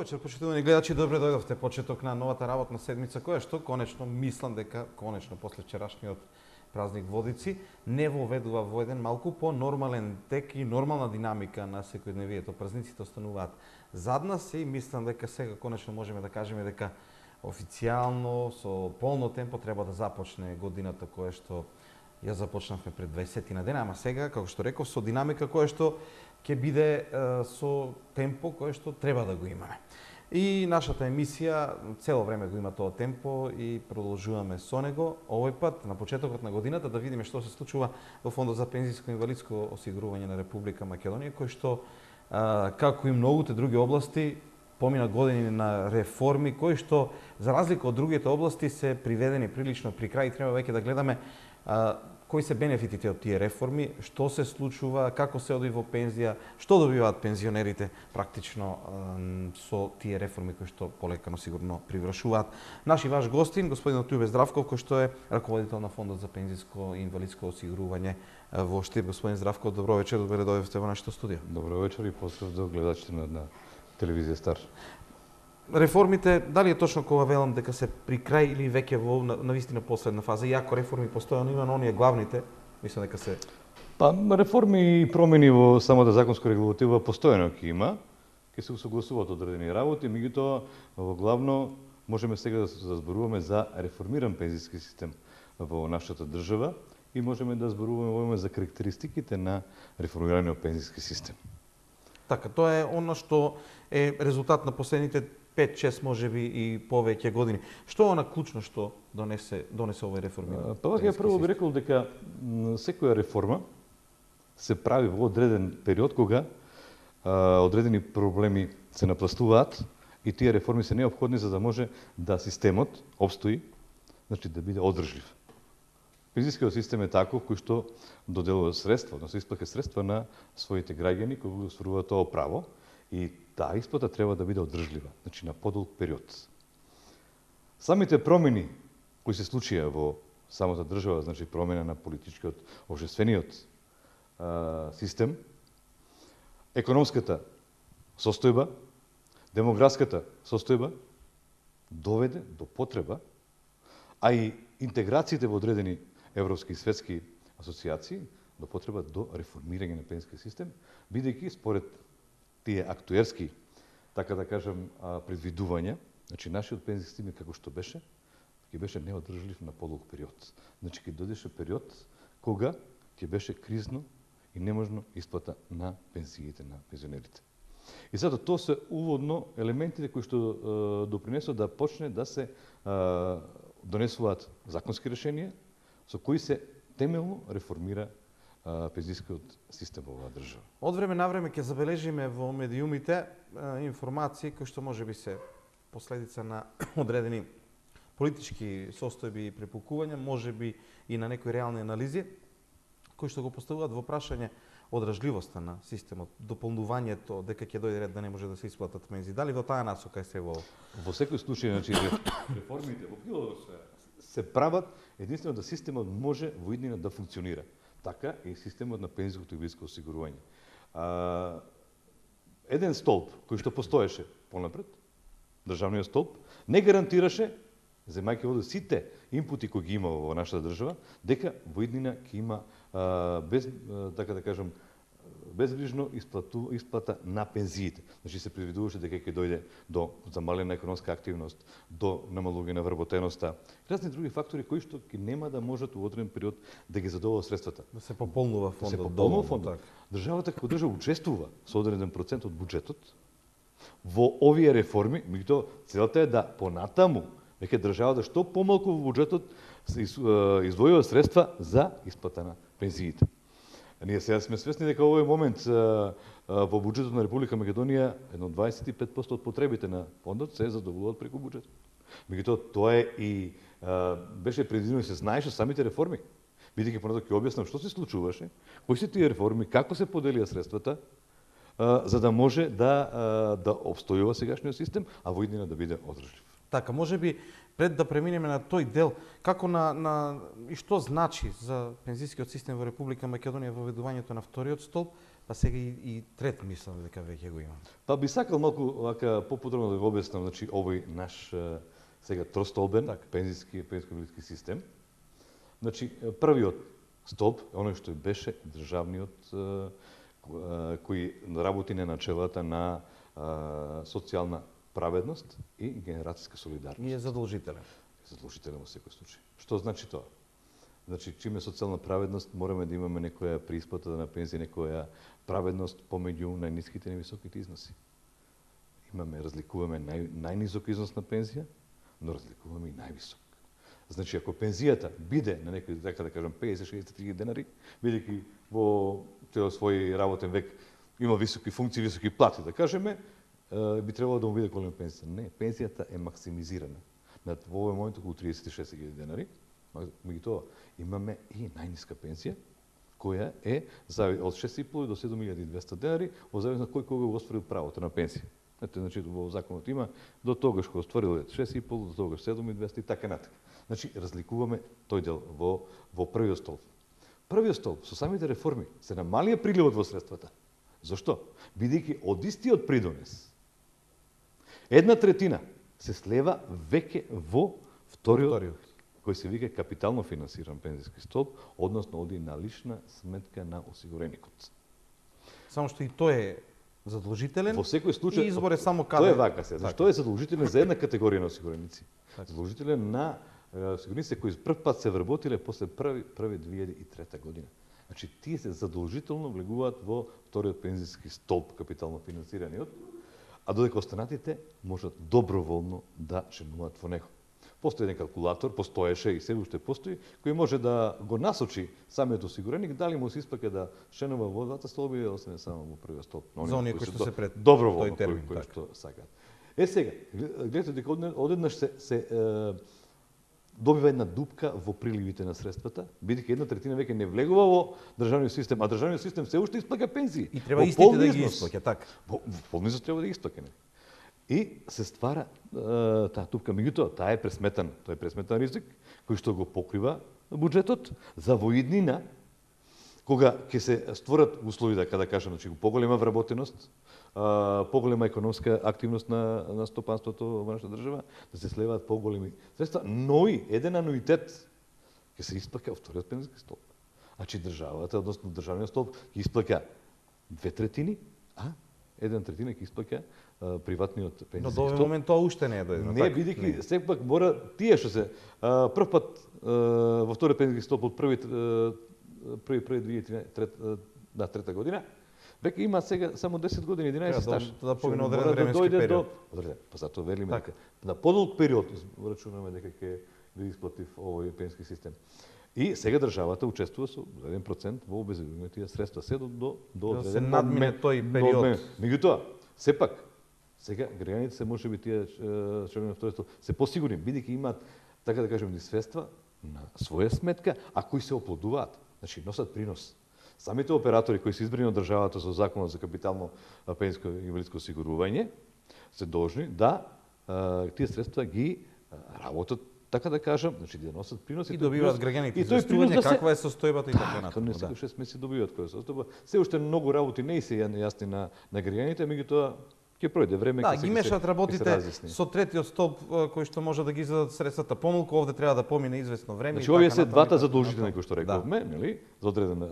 вечер, почитувани гледачи, добре дојдовте почеток на новата работна седмица, која што конечно мислам дека после вчерашниот празник Водици не воведува во еден малку по нормален тек и нормална динамика на секојдневието. Празниците остануваат зад нас и мислам дека сега конечно можеме да кажеме дека официјално со полно темпо треба да започне годината која што ја започнавме пред 20 на дена, ама сега, како што реков, со динамика која што ќе биде со темпо кое што треба да го имаме. И нашата емисија цело време го има тоа темпо и продолжуваме со него. Овој пат, на почетокот на годината, да видиме што се случува во Фондот за пензиско и инвалидско осигурување на Република Македонија, кој што, како и многуте други области, помина години на реформи, кои што, за разлика од другите области, се приведени прилично при крај. Треба веќе да гледаме кои се бенефитите од тие реформи, што се случува, како се оди во пензија, што добиваат пензионерите практично со тие реформи кои што полека, но сигурно привршуваат. Наш и ваш гостин, господин Љубе Здравков, кој што е раководител на Фондот за пензиско и инвалидско осигурување во Штип. Господин Здравков, добро вечер, добре дојдовте во нашето студио. Добро вечер и поздрав до гледачите на телевизија Стар. Реформите, дали е точно кога велам дека се при крај или веќе во навистина последна фаза, иако реформи постојано има, но оние главните, мислам дека се... Па, реформи и промени во самата законска регулатива постојано ќе има, ќе се усогласуваат одредени работи, меѓутоа во главно можеме сега да зборуваме за реформиран пензиски систем во нашата држава и можеме да зборуваме за карактеристиките на реформираниот пензиски систем. Така, тоа е оно што е резултат на последните 5-6 можеби и повеќе години. Што е она клучно што донесе овој реформиран? Па ја прво би рекол дека секоја реформа се прави во одреден период кога одредени проблеми се напластуваат и тие реформи се неопходни за да може да системот обстои, значи да биде одржлив. Пензискиот систем е таков кој што доделува средства, односно исплаќа средства на своите граѓани кои го остваруваат тоа право и таа исплата треба да биде одржлива, значи на подолг период. Самите промени кои се случија во самата држава, значи промена на политичкиот, општествениот систем, економската состојба, демографската состојба доведе до потреба, а и интеграциите во одредени европски и светски асоциации до потреба до реформирање на пензискиот систем, бидејќи според тие актуерски, така да кажам, предвидувања, значи нашиот пензиски систем како што беше, ќе беше неодржлив на подолг период. Значи ќе дојдеше период кога ќе беше кризно и неможно исплата на пензиите на пензионерите. И затоа тоа се уводно елементите кои што допринесоа да почне да се донесуваат законски решенија со кои се темелно реформира пензискиот систем во оваа држава. Од време на време ќе забележиме во медиумите информации кои што можеби се последица на одредени политички состојби и препукувања, можеби и на некои реални анализи, кои што го поставуваат во прашање одржливоста на системот, дополнувањето дека ќе дојде ред да не може да се исплатат пензии. Дали во таа насока е се во секој случај, значи реформите во било се прават единствено да системот може во иднина да функционира. Така и системот на пензиското и инвалидско осигурување. Еден столб кој што постоеше понапред, државниот столб, не гарантираше, земајќи во сите инпути кои ги има во нашата држава, дека во иднина ќе има така да кажам безгрижно исплата на пензиите. Значи се предвидуваше дека ќе дојде до замалена економска активност, до намалување на вработеноста, разни други фактори кои што ќе нема да можат во одреден период да ги задоволат средствата. Да се пополнува фондот. Да се пополнува фондот. Државата како држава учествува со одреден процент од буџетот во овие реформи, меѓутоа целата е да понатаму веќе државата што помалку во буџетот се издвојува средства за исплата на пензиите. Ние сега сме свесни дека во овој момент во буџетот на Република Македонија едно 25% од потребите на фондот се задоволуваат преку буџетот. Меѓутоа тоа е и беше предвидено и се знаеше самите реформи. Бидејќи понатаму ќе објаснам што се случуваше, кои се тие реформи, како се поделија средствата, за да може да обстојува сегашниот систем, а во иднина да биде одржлив. Така, можеби пред да преминеме на тој дел, како и што значи за пензискиот систем во Република Македонија воведувањето на вториот столб, па сега и трет мислам дека веќе го имам. Па би сакал малку вака поподробно да го објаснам, значи овој наш сега тростолбен пензijsko-инвалидски систем. Значи првиот столб, оној што беше државниот кој работи на начелата на социјална праведност и генерацијска солидарност. И е задолжителен. Задолжителен во секој случај. Што значи тоа? Значи, чиме социјална праведност, мораме да имаме некоја преисплата на пензија, некоја праведност помеѓу најниските и највисоките износи. Разликуваме најнизок износ на пензија, но разликуваме и највисок. Значи, ако пензијата биде на некој, така да кажем, 50-60 денари, бидејќи во целиот свој работен век има високи функции, високи плати, да кажеме, би требало да му биде голема пензија. Не, пензијата е максимизирана. Во овој момент околу 36.000 денари, меѓутоа имаме и најниска пензија, која е од 6.500 до 7.200 денари, во зависност кој кога го остварил правото на пензија. Значи, во законот има до тогаш кога остварил 6.500, до тогаш 7.200 и така натака. Значи, разликуваме тој дел во првиот столб. Првиот столб, со самите реформи, се намалија приливот во средствата. Зошто? Бидејќи од истиот придонес, 1/3 се слева веќе во вториот, кој се вика капитално финансиран пензijски столб, односно оди на лична сметка на осигуреникот. Само што и тој е задолжителен. Во секој случај, и избор е само каде. Тоа е вака се. Значи, тој е задолжителен за една категорија на осигуреници. Задолжителен на осигуреници кои прв пат се вработиле после први 2003 година. Значи, тие се задолжително влегуваат во вториот пензijски столб, капитално финансираниот, а додека останатите можат доброволно да членуваат во него. Постои еден калкулатор, постоеше и се уште постои, кој може да го насочи самиот осигуреник дали му се исплаќа да членува во двата столби или да остане само во првиот столб. За оние кои што се пред доброволно, тој термин, кои што сакаат. Сега, гледате дека одеднаш се добива една дупка во приливите на средствата, бидејќи 1/3 веќе не влегува во државниот систем, а државниот систем се уште исплаќа пензии. И треба истите да ги исплаќа, така. Во полни износ треба да ги исплаќа. И се ствара таа дупка. Меѓутоа, тоа е пресметан ризик, кој што го покрива буџетот за воиднина, кога ќе се створат услови, да кажам, значи поголема вработеност, поголема економска активност на стопанството во нашата држава, да се слеваат поголеми средства, но и еден ануитет ќе се исплаќа во вториот пензijски столб. Значи државата, односно државниот столб, ќе исплаќа 2/3, а 1/3 ќе исплаќа приватниот пензijски столб. Но до овој момент тоа уште не е дојдено. Не, бидејќи сепак мора тие што се прв пат во вториот пензijски столб од први 2003 година, веќе има сега само 10 години, 11 стаж. Да помине одреден временски период. Па затоа велиме дека на подолг период рачунаме дека ќе биде исплатив овој пензijски систем. И сега државата учествува со 1% во обезбедување тие средства, се до да се надмине тој период. Меѓутоа, сепак сега граѓаните се можеби тие членови на вториот столб се посигурни, бидејќи имаат, така да кажем, средства на своја сметка, а кои се оплодуваат, значи носат принос. Самите оператори кои се избрани од државата со законот за капитално пензijско и инвалидско осигурување се должни да тие средства ги работат, така да кажам, значи да носат принос и добиваат граѓаните известување каква е состојбата и така натаму. Не секој 6 месеци добиваат која состојба. Се уште многу работи не се јасни на граѓаните, меѓутоа ќе пројде време, да, ги мешаат работите со третиот столб кој што може да ги извадат средствата помалку, овде треба да помине известно време. Значи овие се двата задолжителни кои што рековме, нели? За одреден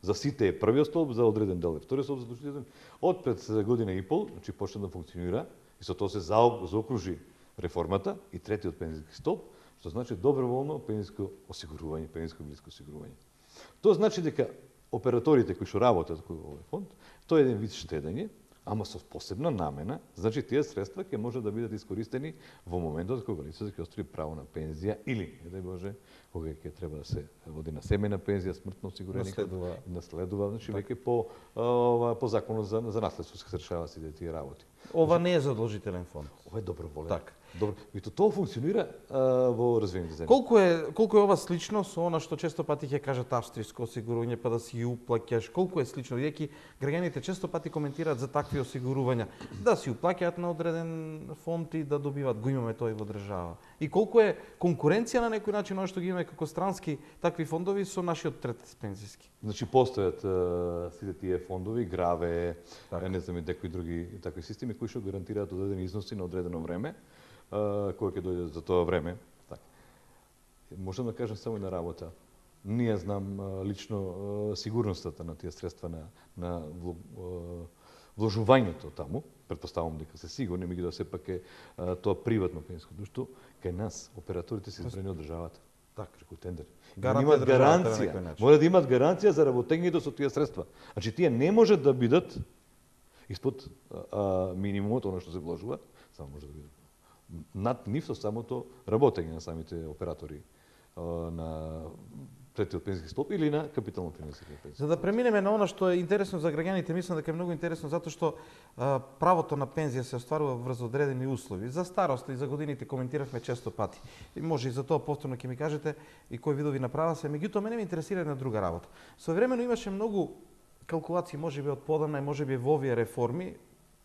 за сите е првиот столб, за одреден дел е вториот столб задолжителен. Од пред година и пол, значи почна да функционира и со тоа се заокружи реформата и третиот пензijски столб, што значи доброволно пензijско осигурување, пензijско инвалидско осигурување. Тоа значи дека операторите кои што работат во овој фонд, тоа е еден вид штедење, ама со посебна намена, значи тие средства ќе може да бидат искористени во моментот кога лицето ќе остари право на пензија или, не дај Боже, кога ќе треба да се води на семејна пензија, смртно осигурение, наследува, значи веќе по законот за наследство се решава сите тие работи. Ова не е задолжителен фонд. Ова е доброволен. Така. Добро. И тоа функционира во развиените земји. Колку е ова слично со она што често пати ќе кажат австриско осигурување па да си ги уплаќаш? Колку е слично? Бидејќи граѓаните често пати коментираат за такви осигурувања, да си уплаќаат на одреден фонд и да добиват, го имаме тој во држава. И колку е конкуренција на некој начин, оно што ги имаме како странски такви фондови со нашиот третет пензиски. Значи постојат сите тие фондови, Граве, не знам и некои други такви системи кои што гарантираат одредени износи на одредено време, кој ќе дојде за тоа време. Така. Можам да кажам само една работа. Ние знам лично сигурноста на тие средства на вложувањето таму, претпоставувам дека се сигурни, меѓутоа сепак е тоа приватно пензиско друштво, кај нас операторите се избрани од државата. Така, преку тендери. Имаат гаранција, мора да имат гаранција за работењето со тие средства. Значи тие не можат да бидат испод минимумот она што се вложува, само може да бидат над нив со самото работење на самите оператори на третиот пензиски столб или на капитално принесени пензии. За да преминеме на она што е интересно за граѓаните, мислам дека е многу интересно затоа што правото на пензија се остварува врз одредени услови. За старост и за годините коментиравме често пати. И може и за тоа повторно ќе ми кажете и кои видови на права се. Меѓутоа мене ме интересира една друга работа. Современо имаше многу калкулации, можеби од подамна и можеби во овие реформи,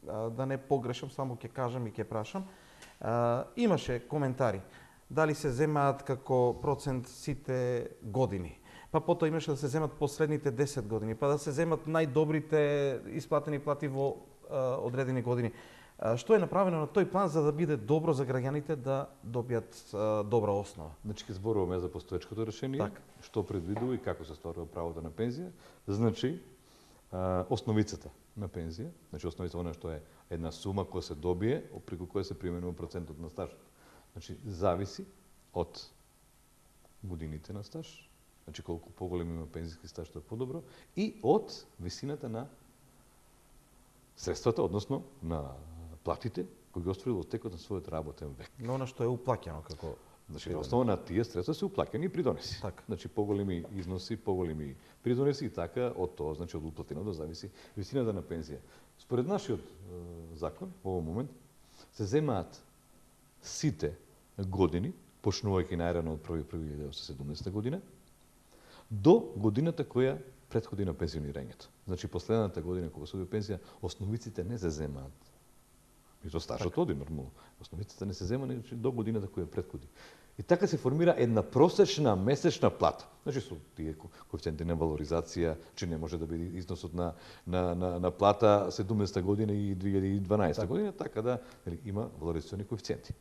да не погрешам, само ќе кажам и ќе прашам. Имаше коментари. Дали се земаат како процент сите години. Па потоа имаше да се земат последните 10 години, па да се земат најдобрите исплатени плати во одредени години. Што е направено на тој план за да биде добро за граѓаните да добијат добра основа? Значи ќе зборуваме за постоечкото решение, так, што предвидува и како се стварува правото на пензија. Значи основицата на пензија, значи основицата она што е една сума која се добие, преку која се применува процентот на стаж. Значи, зависи од годините на стаж, значи колку поголем има пензиски стаж, тоа е подобро, и од висината на средствата, односно на платите кои ги остварил во текот на својот работен век. Но она што е уплаќано како... Значи, на основа на тие средства се уплаќани придонеси. Так. Значи, поголеми износи, поголеми придонеси и така од тоа, значи од уплатеното зависи висината на пензија. Според нашиот закон, во овој момент, се земаат сите години, почнувајќи најрано од 1.1.1970 година, до годината која претходи на пензионирањето. Значи, последната година кога се доби пензија, основиците не се земаат. И то стажот оди нормално. Основиците не се земаат до годината која претходи. И така се формира една просечна месечна плата. Значи, со тие коефициенти на валоризација, че не може да биде износот на плата 70 година и 2012 година, така да има валоризациони коефициенти.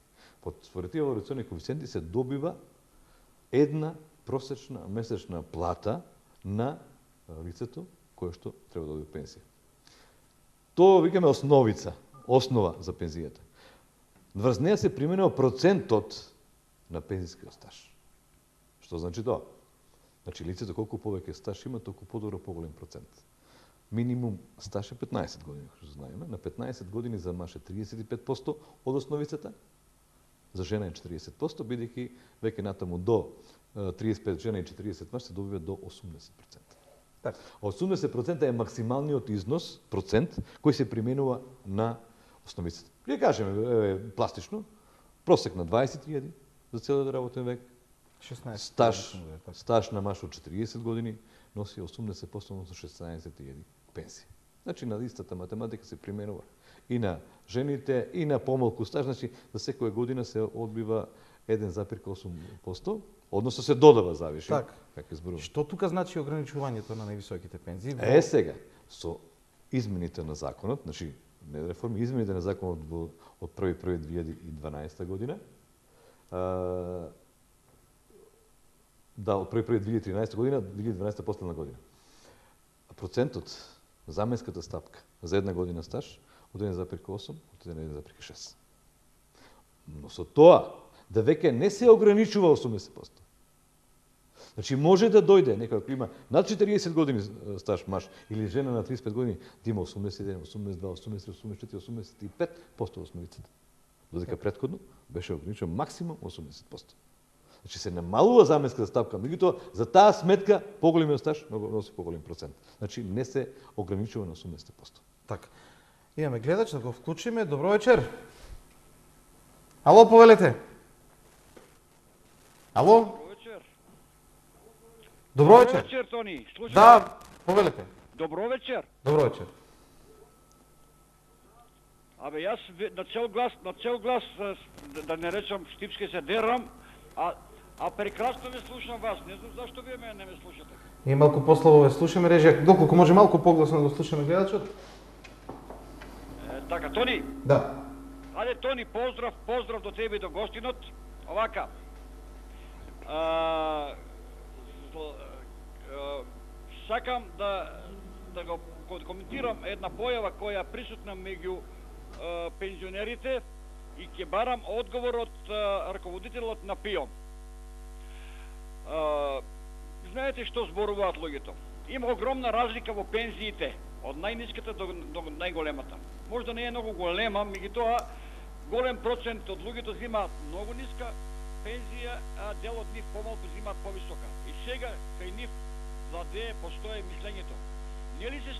Според тие валоризациони коефициенти се добива една просечна месечна плата на лицето кое што треба да доби пензија. Тоа викаме основица, основа за пензијата. Врз неја се применува процентот на пензискиот стаж. Што значи тоа? Значи лицето колку повеќе стаж има, толку подобро поголем процент. Минимум стаж е 15 години, како што знаеме. На 15 години за маж е 35% од основицата, за жена е 40%, бидејќи веќе натаму до 35 жена и 40 маж се добива до 80%. Так. 80% е максималниот износ, процент, кој се применува на основицата. Ја кажеме пластично, просек на 20.000 за целиот работен век, 16. Стаж на маж од 40 години носи 80%, односно 16.000 пенсија. Значи на истата математика се применува и на жените, и на помалку стаж, значи за секоја година се одбива 1,8%, односно се додава завиши. Так. Како зборувам. Што тука значи ограничувањето на највисоките пензии? Сега, со измените на законот, значи не реформи, измените на законот од 1.1.2012 година, од 1.1.2013 година, 2012 последна година. Процентот, заменската стапка за една година стаж од 1,8 од 1,6. Но со тоа, да веќе не се ограничува 80%. Значи може да дојде некој кој има над 40 години стаж маж или жена на 35 години да има 81, 82, 83, 84, 85% основицата. Додека претходно беше ограничено максимум 80%. Значи се намалува заменската стапка, меѓутоа за таа сметка поголемиот стаж носи поголем процент. Значи не се ограничува на 80%. Така. Имаме гледач, да го вклучиме. Добро вечер. Ало, повелете. Ало? Добро вечер. Добро вечер. Добро вечер, Тони. Слушам. Да, повелете. Добро вечер. Добро вечер. Абе, јас на цел глас, да не речам штипски се дерам, а прекрасно ве слушам вас. Не знам зашто вие мене не ме слушате. И малку послабо ве слушаме, режија, доколку може малку погласно да го слушаме гледачот. Така, Тони. Да. Аде, Тони, поздрав до тебе и до гостинот. Овака. Сакам да го коментирам една појава која е присутна меѓу пензионерите и ќе барам одговор од раководителот на ПИО. Знаете што зборуваат луѓето? Има огромна разлика во пензиите, од најниската до најголемата. Можда не е многу голема, меѓутоа голем процент од луѓето земаат многу ниска пензија, а дел од нив помалку земаат повисока. И сега кај нив владее постои мислењето. Нели се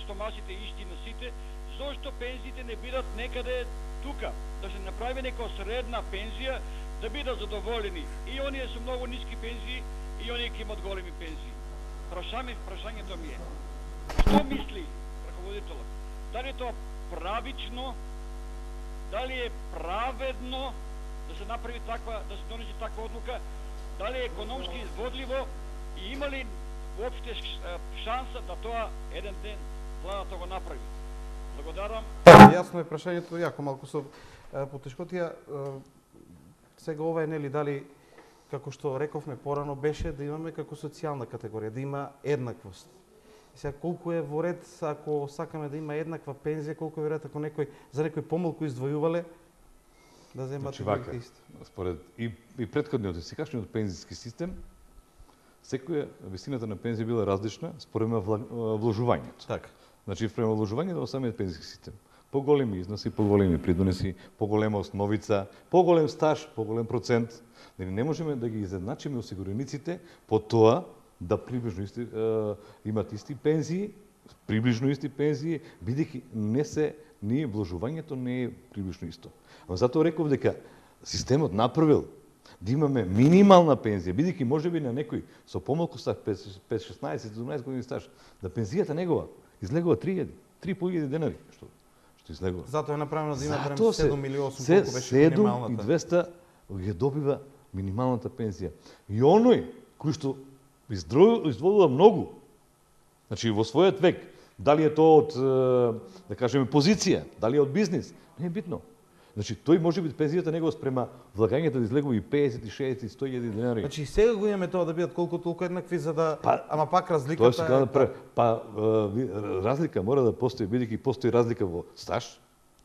стомасите исти на сите, зошто пензиите не бидат некаде тука, да се направи нека средна пензија, да бидат задоволени и оние со многу ниски пензии и оние кои имат големи пензии. Прашањето ми е, што мисли раководителот? Дали е тоа правично, дали е праведно да се направи да се донесе таква одлука, дали е економски изводливо и има ли уопште шанса да тоа еден ден владата го направи? Благодарам. Јасно е прашањето, јако малку со потешкотија. Сега ова е нели дали, како што рековме порано, беше да имаме како социјална категорија, да има еднаквост. И сега колку е во ред, ако сакаме да има еднаква пензија, колку е веројатно ако за некој помалку издвојувале, да земат вака, според и претходниот и секашниот пензиски систем, секоја висината на пензија била различна според вложувањето. Така. Значи, према вложувањето во самиот пензиски систем. Поголеми износи, поголеми придонеси, поголема основица, поголем стаж, поголем процент. Не можеме да ги изедначиме осигурениците по тоа да приближно имат исти пензии, приближно исти пензии, бидејќи вложувањето не е приближно исто. А затоа реков дека системот направил да имаме минимална пензија, бидејќи можеби на некој со помалку стаж 5, 16, 17 години стаж, да пензијата негова излегува 3.500 денари, што излегува. Затоа е направено да има барем 7 или 8, колку беше минималната. 7.200 ја добива минималната пензија. И оној кој што издвојува многу, значи во својот век, дали е тоа од, да кажеме, позиција, дали е од бизнис, не е битно. Значи, тој може би пензијата негова спрема влагањето да излегува и 50, 60, 100 денари. Значи, сега го имаме тоа да бидат колку толку еднакви, за да... ама пак разликата е... разлика мора да постои, бидејќи постои разлика во стаж,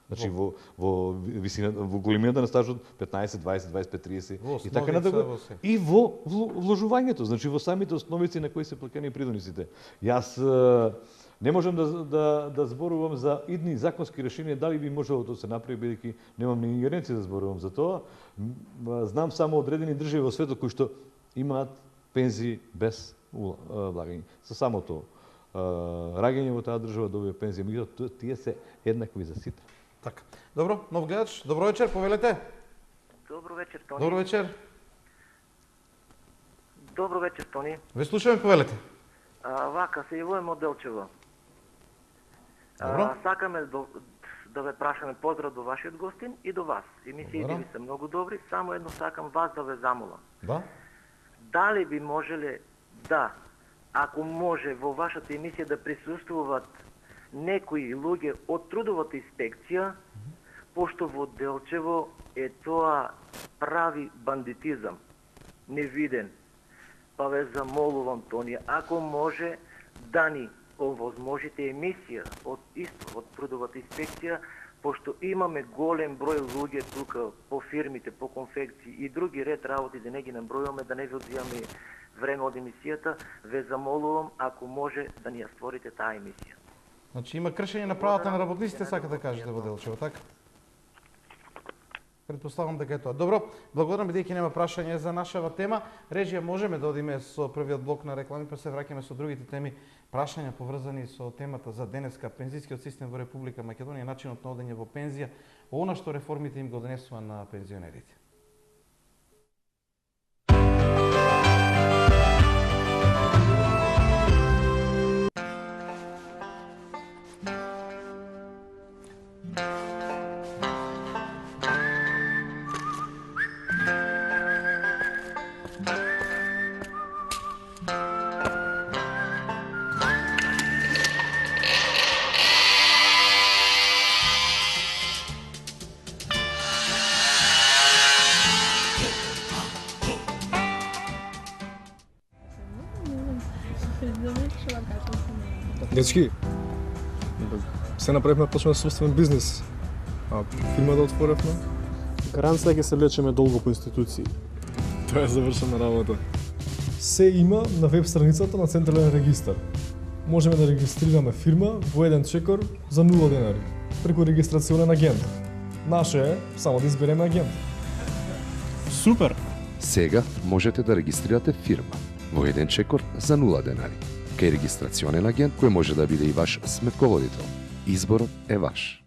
значи во висината, во големината на стажот 15, 20, 25, 30 и така натаму. И во вложувањето, значи во самите основици на кои се плаќани придонесите. Јас не можам да зборувам за идни законски решенија, дали би можело да се направи, бидејќи немам ни ингеренција да зборувам за тоа. Знам само одредени држави во светот кои што имаат пензии без влагање. Со самото раѓање во таа држава добива пензија, меѓутоа тие се еднакви за сите. Така. Добро, нов гледач, добро вечер, повелете. Добро вечер, Тони. Добро вечер. Добро вечер, Тони. Ве слушаме, повелете. Вака, се јавувам од Делчево. Сакаме да ве прашаме поздрав до вашиот гостин и до вас. Емисиите ви се многу добри, само едно сакам вас да ве замолам. Да? Дали би можеле ако може во вашата емисија да присуствуваат некои луѓе од трудовата инспекција, пошто во Делчево е тоа прави бандитизам, невиден. Па ве замолувам, Тони, ако може да ни овозможите емисија од трудовата инспекција, пошто имаме голем број луѓе тука по фирмите, по конфекции и други ред работи, да не ги набројуваме, да не ви одзимаме време од емисијата, ве замолувам, ако може да ни ја створите таа емисија. Значи има кршење на правата на работниците, сакате да кажете во Делчево, така? Предпоставам дека е тоа. Добро, благодарам, бидејќи нема прашање за нашава тема. Режија, можеме да одиме со првиот блок на реклами, па се враќаме со другите теми, прашања поврзани со темата за денеска пензискиот систем во Република Македонија, начинот на одење во пензија, она што реформите им го донесува на пензионерите. Дечки, се направивме почнуваме собствен бизнес. А фирма да отворевме? Гаранција ќе се лечеме долго по институции. Тоа е завршена работа. Се има на веб страницата на Централен регистар. Можеме да регистрираме фирма во еден чекор за 0 денари, преку регистрационен агент. Наше е само да избереме агент. Супер! Сега можете да регистрирате фирма во еден чекор за 0 денари, кај регистрационен агент кој може да биде и ваш сметководител. Изборот е ваш.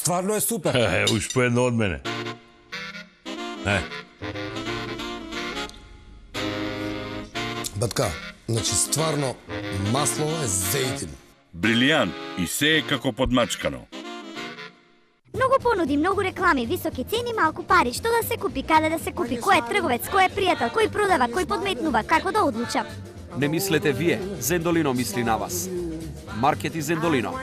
Стварно е супер. Уж по едно од мене. Батка, значи стварно масло е зејтин. Брилијант и се е како подмачкано. Многу понуди, многу реклами, високи цени, малку пари. Што да се купи, каде да се купи, кој е трговец, кој е пријател, кој продава, кој подметнува, како да одлучам? Не мислете вие, Зендолино мисли на вас. Маркет и Зендолино.